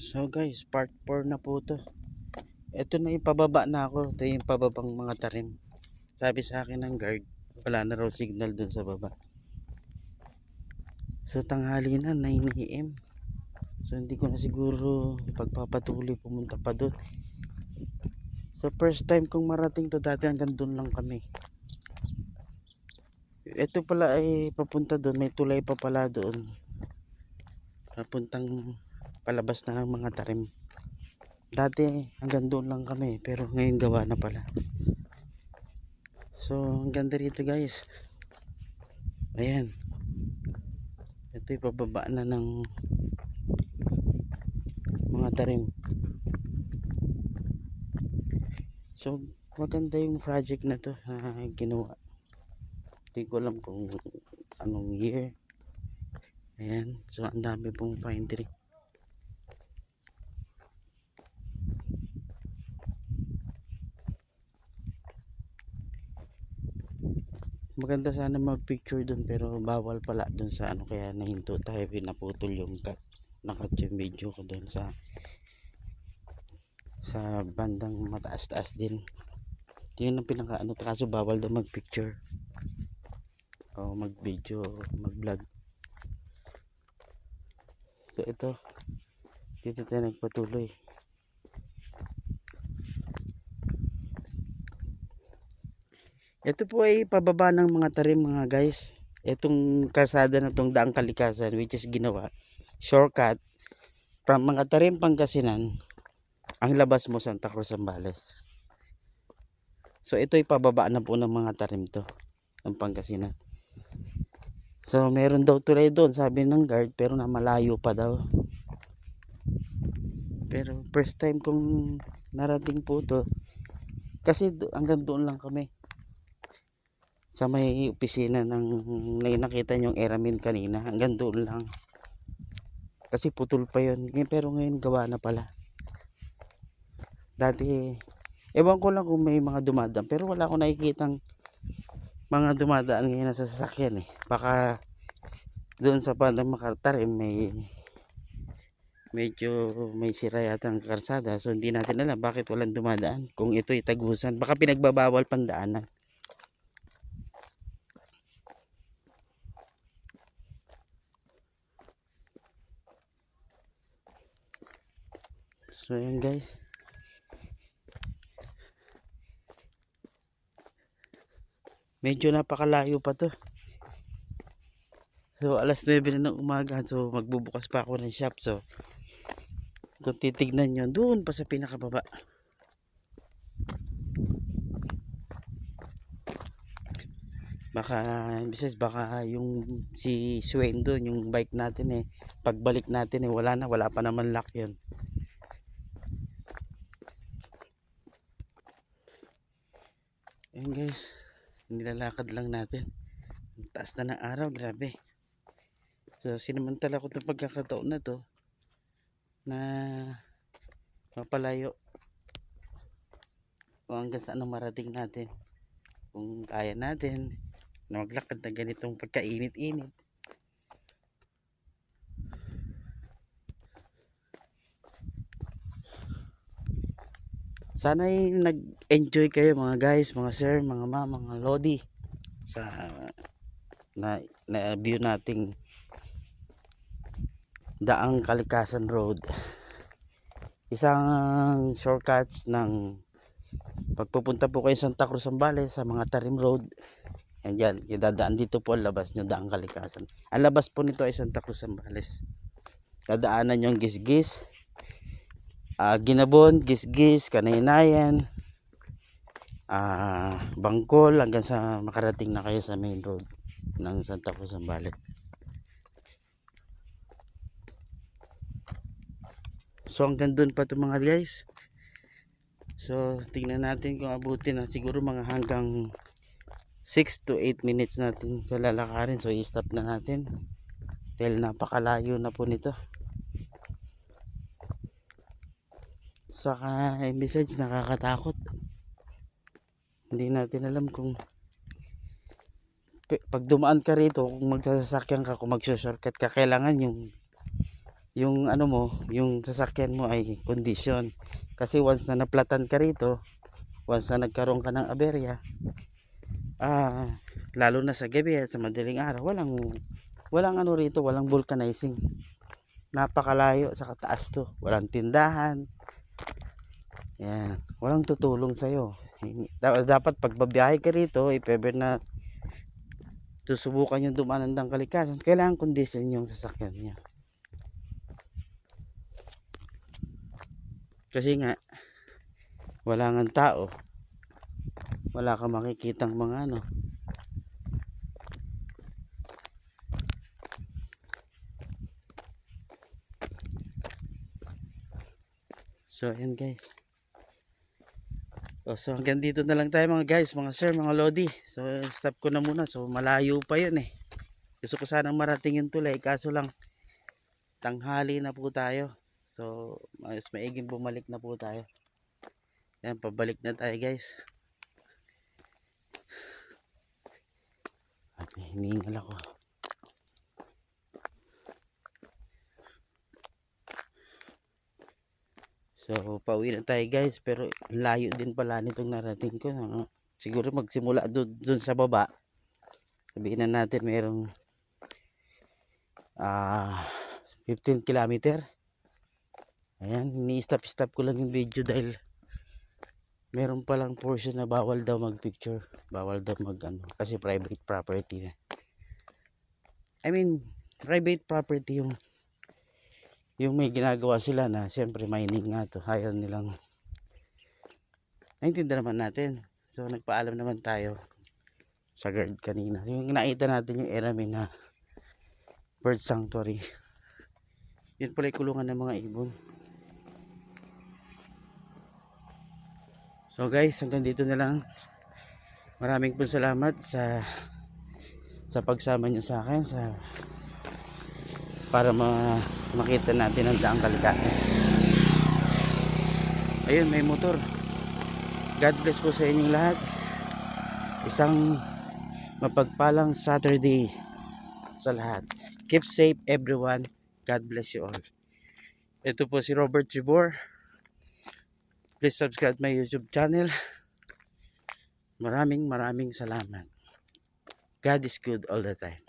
So guys, part 4 na po to. Ito na yung pababa na ako. Ito yung pababang mga tarim. Sabi sa akin ng guard, wala na raw signal dun sa baba. So tanghali na, 9 AM. So hindi ko na siguro pagpapatuloy pumunta pa dun. So first time kong marating to, dati hanggang dun lang kami. Ito pala ay papunta dun, may tulay pa pala doon. Papuntang palabas na ng mga tarim. Dati hanggang doon lang kami, pero ngayon gawa na pala. So ang ganda rito guys. Ayan. Ito yung pababa na ng mga tarim. So maganda yung project na to ginawa. Hindi ko alam kung anong year. Ayan. So ang dami pong pine tree. Maganda sana mag picture dun, pero bawal pala dun sa ano, kaya nahinto tayo, pinaputol yung nakat yung video ko dun sa bandang mataas-taas din. Yun ang pinaka ano, kaso bawal daw mag picture o mag video, mag vlog. So ito, dito tayo nagpatuloy. Ito po ay pababa ng mga tarim mga guys. Itong kalsada na itong Daang Kalikasan, which is ginawa shortcut from mga tarim Pangasinan, ang labas mo Santa Cruz, Zambales. So ito ay pababa na po ng mga tarim to ng Pangasinan. So meron daw tulay doon, sabi ng guard, pero na malayo pa daw. Pero first time kong narating po to, kasi hanggang doon lang kami sa may opisina ng nakita nyong Eramin kanina. Hanggang doon lang, kasi putol pa yun, pero ngayon gawa na pala. Dati ewan ko lang kung may mga dumadaan, pero wala akong nakikitang mga dumadaan ngayon na sasakyan eh. Baka doon sa bandang Makartarim medyo may sira yata ang karsada, so hindi natin alam bakit walang dumadaan. Kung ito'y tagusan, baka pinagbabawal pandaanan. So yun guys, medyo napakalayo pa to. So alas 9 na ng umaga, so magbubukas pa ako ng shop. So kung titignan nyo, doon pa sa pinakababa. Baka baka yung si Swain doon, yung bike natin eh, pagbalik natin eh, wala pa naman lock yun. Ayun guys, nilalakad lang natin. Ang taas na ng araw, grabe. So sinamantala ko itong pagkakataon na to na mapalayo o hanggang saan ang marating natin, kung kaya natin na maglakad na ganitong pagkainit-init. Sana ay nag-enjoy kayo mga guys, mga sir, mga ma'am, mga lodi sa na view nating Daang Kalikasan Road. Isang shortcuts ng pagpupunta po kayo Santa Cruz, Zambales sa mga Tarim Road. And yan, dadaan dito po ang labas nyo, Daang Kalikasan. Ang labas po nito ay Santa Cruz, Zambales. Dadaanan nyo ang Gisgis, Ginabon, Gisgis, Kanaynayan, Bangkol, hanggang sa makarating na kayo sa main road ng Santa Cruz, Zambales. So hanggang doon pa ito mga guys. So tingnan natin kung abutin na, siguro mga hanggang 6 to 8 minutes natin sa lalakarin. So i-stop na natin dahil napakalayo na po nito. Saka besides, nakakatakot. Hindi natin alam kung pag dumaan ka rito, kung magsasakyan ka, kung magsushortcut ka, kailangan yung yung ano mo, yung sasakyan mo ay kondisyon. Kasi once na naplatan ka rito, once na nagkaroon ka ng aberya, lalo na sa gabi at sa madaling araw, walang ano rito, walang vulcanizing. Napakalayo sa kataas to, walang tindahan. Yan, walang tutulong sa iyo. Dapat pagbabiyahe ka rito, if ever na susubukan yung dumaan ng kalikasan, kailangan kondisyon yung sasakyan niya. Kasi nga wala nga tao, wala kang makikitang mga ano. So ayan guys. So hanggang dito na lang tayo mga guys, mga sir, mga lodi. So stop ko na muna. So malayo pa yun eh. Gusto ko sanang marating yung tulay, kaso lang tanghali na po tayo. So mas maiging bumalik na po tayo. Yan, pabalik na tayo guys. At hinihingal ako. So pauwi na tayo guys, pero layo din pala nitong narating ko. Siguro magsimula doon sa baba. Sabihin na natin mayroong 15 kilometer. Ayan, ni-stop ko lang yung video dahil meron palang portion na bawal daw mag-picture, bawal daw mag-ano, kasi private property na. I mean, private property yung may ginagawa sila na siyempre mining nga to, ayaw nilang, naintindihan naman natin. So nagpaalam naman tayo sa guard kanina. Yung nakita natin yung Eramin na bird sanctuary, yun pala yung kulungan ng mga ibon. So guys, hanggang dito na lang. Maraming po salamat sa pagsama nyo sa akin para makita natin ang daang kalikasan. Ayun, may motor. God bless po sa inyong lahat. Isang mapagpalang Saturday sa lahat. Keep safe everyone. God bless you all. Ito po si Robert Tribor. Please subscribe my YouTube channel. Maraming salamat. God is good all the time.